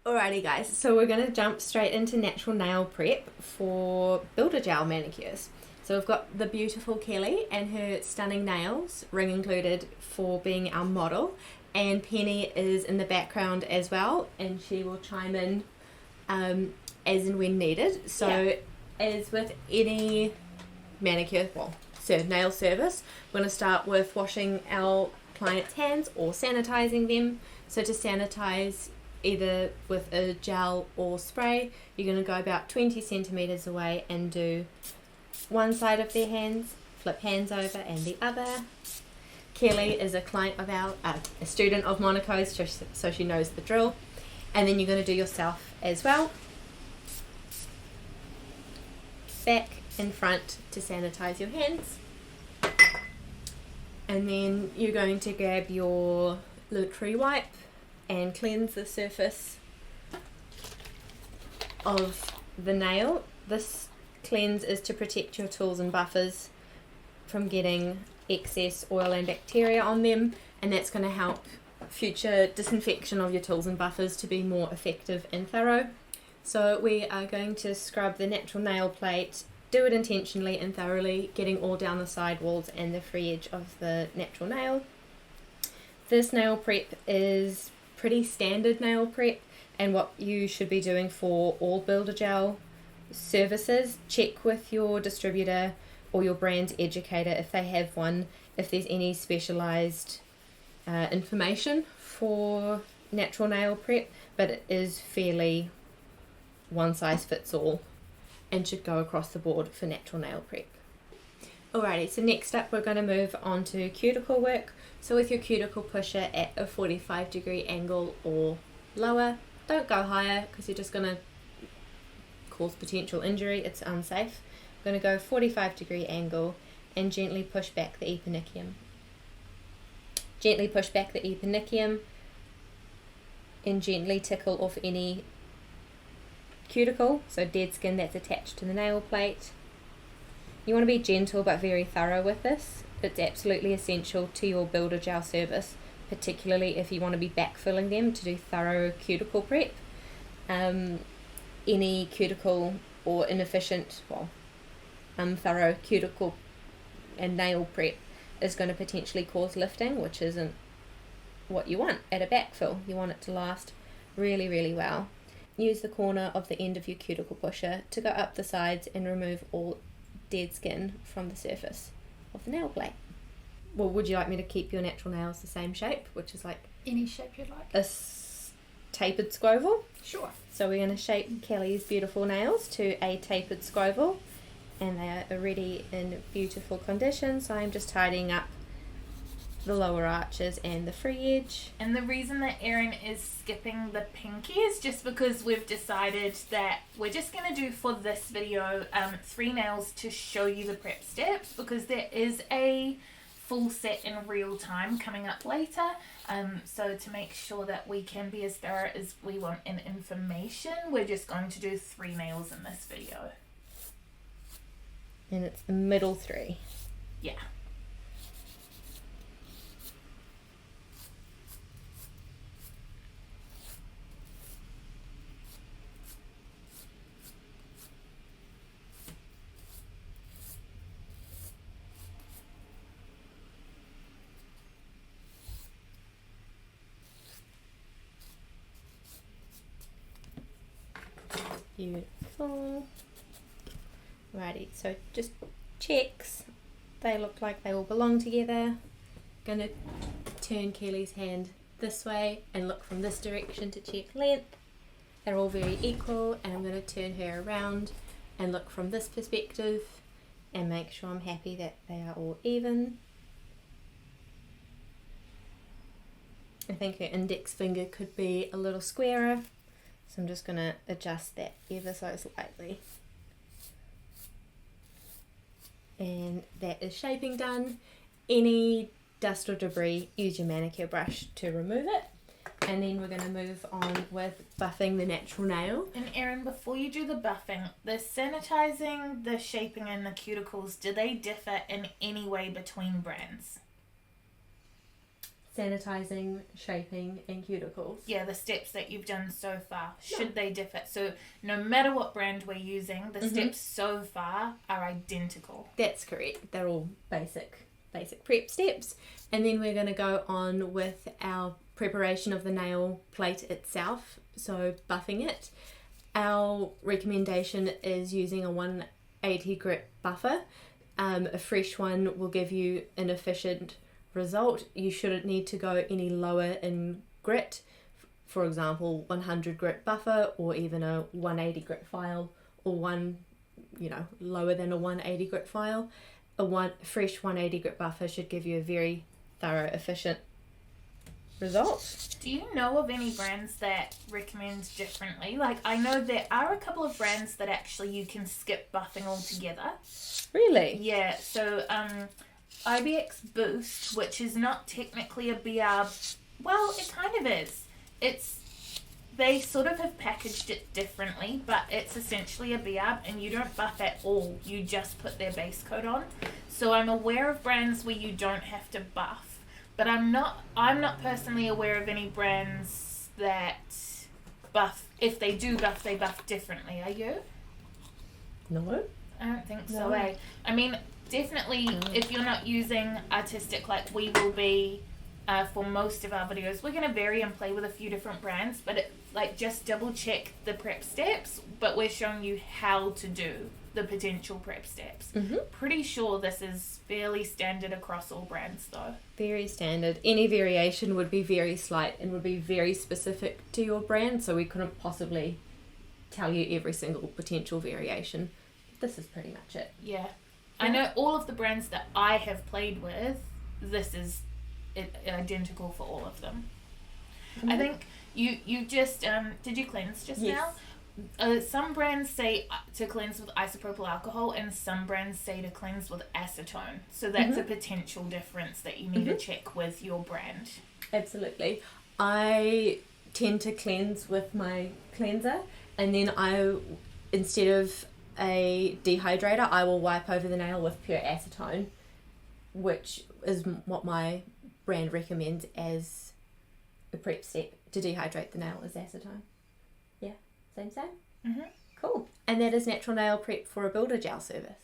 Alrighty guys, so we're going to jump straight into natural nail prep for builder gel manicures. So we've got the beautiful Kelly and her stunning nails, ring included, for being our model, and Penny is in the background as well, and she will chime in as and when needed. So as with any manicure, nail service, we're going to start with washing our client's hands or sanitizing them. So to sanitize, either with a gel or spray, you're going to go about 20 centimeters away and do one side of their hands, flip hands over and the other. Kelly is a client of a student of Monaco's, so she knows the drill. And then you're going to do yourself as well. Back and front to sanitize your hands. And then you're going to grab your literary wipe and cleanse the surface of the nail. This cleanse is to protect your tools and buffers from getting excess oil and bacteria on them, and that's going to help future disinfection of your tools and buffers to be more effective and thorough. So we are going to scrub the natural nail plate, do it intentionally and thoroughly, getting all down the side walls and the free edge of the natural nail. This nail prep is pretty standard nail prep, and what you should be doing for all builder gel services. Check with your distributor or your brand's educator if they have one, if there's any specialized information for natural nail prep, but it is fairly one size fits all and should go across the board for natural nail prep. Alrighty, so next up we're going to move on to cuticle work. So with your cuticle pusher at a 45-degree angle or lower, don't go higher because you're just going to cause potential injury, it's unsafe. I'm going to go 45-degree angle and gently push back the eponychium. Gently push back the eponychium and gently tickle off any cuticle, so dead skin that's attached to the nail plate. You want to be gentle but very thorough with this. It's absolutely essential to your builder gel service, particularly if you want to be backfilling them to do thorough cuticle prep. Any cuticle or inefficient, thorough cuticle and nail prep is going to potentially cause lifting, which isn't what you want at a backfill. You want it to last really, really well. Use the corner of the end of your cuticle pusher to go up the sides and remove all dead skin from the surface of the nail plate. Well, would you like me to keep your natural nails the same shape, which is like any shape you'd like? A tapered squoval? Sure. So we're going to shape Kelly's beautiful nails to a tapered squoval, and they are already in beautiful condition. So I'm just tidying up the lower arches and the free edge. And the reason that Erin is skipping the pinky is just because we've decided that we're just going to do for this video 3 nails to show you the prep steps, because there is a full set in real time coming up later. So to make sure that we can be as thorough as we want in information, we're just going to do 3 nails in this video. And it's the middle 3. Yeah. Beautiful. Righty, so just checks. They look like they all belong together. Gonna turn Kelly's hand this way and look from this direction to check length. They're all very equal, and I'm going to turn her around and look from this perspective and make sure I'm happy that they are all even. I think her index finger could be a little squarer, so I'm just going to adjust that ever so slightly. And that is shaping done. Any dust or debris, use your manicure brush to remove it. And then we're going to move on with buffing the natural nail. And Erin, before you do the buffing, the sanitizing, the shaping and the cuticles, do they differ in any way between brands? Sanitizing, shaping, and cuticles. Yeah, the steps that you've done so far, should they differ? So no matter what brand we're using, the steps so far are identical. That's correct. They're all basic prep steps. And then we're going to go on with our preparation of the nail plate itself, so buffing it. Our recommendation is using a 180 grit buffer. A fresh one will give you an efficient result. You shouldn't need to go any lower in grit. For example, 100 grit buffer, or even a 180 grit file, or one, lower than a 180 grit file. Fresh 180 grit buffer should give you a very thorough, efficient result. Do you know of any brands that recommend differently? Like, I know there are a couple of brands that actually you can skip buffing altogether. Really? Yeah, so IBX Boost, which is not technically a BRB, well, it kind of is. They sort of have packaged it differently, but it's essentially a BRB, and you don't buff at all. You just put their base coat on. So I'm aware of brands where you don't have to buff, but I'm not personally aware of any brands that buff. If they do buff, they buff differently. Are you? No. I don't think so, eh? I mean, definitely, if you're not using artistic like we will be for most of our videos, we're going to vary and play with a few different brands, but just double check the prep steps, but we're showing you how to do the potential prep steps. Pretty sure this is fairly standard across all brands though. Very standard. Any variation would be very slight and would be very specific to your brand, so we couldn't possibly tell you every single potential variation. This is pretty much it. Yeah. I know all of the brands that I have played with, this is identical for all of them. I think you just did you cleanse just now? Some brands say to cleanse with isopropyl alcohol, and some brands say to cleanse with acetone. So that's a potential difference that you need to check with your brand. Absolutely. I tend to cleanse with my cleanser, and then instead of a dehydrator, I will wipe over the nail with pure acetone, which is what my brand recommends as a prep step to dehydrate the nail, is acetone. Yeah, same. Cool. And that is Natural Nail Prep for a Builder Gel service.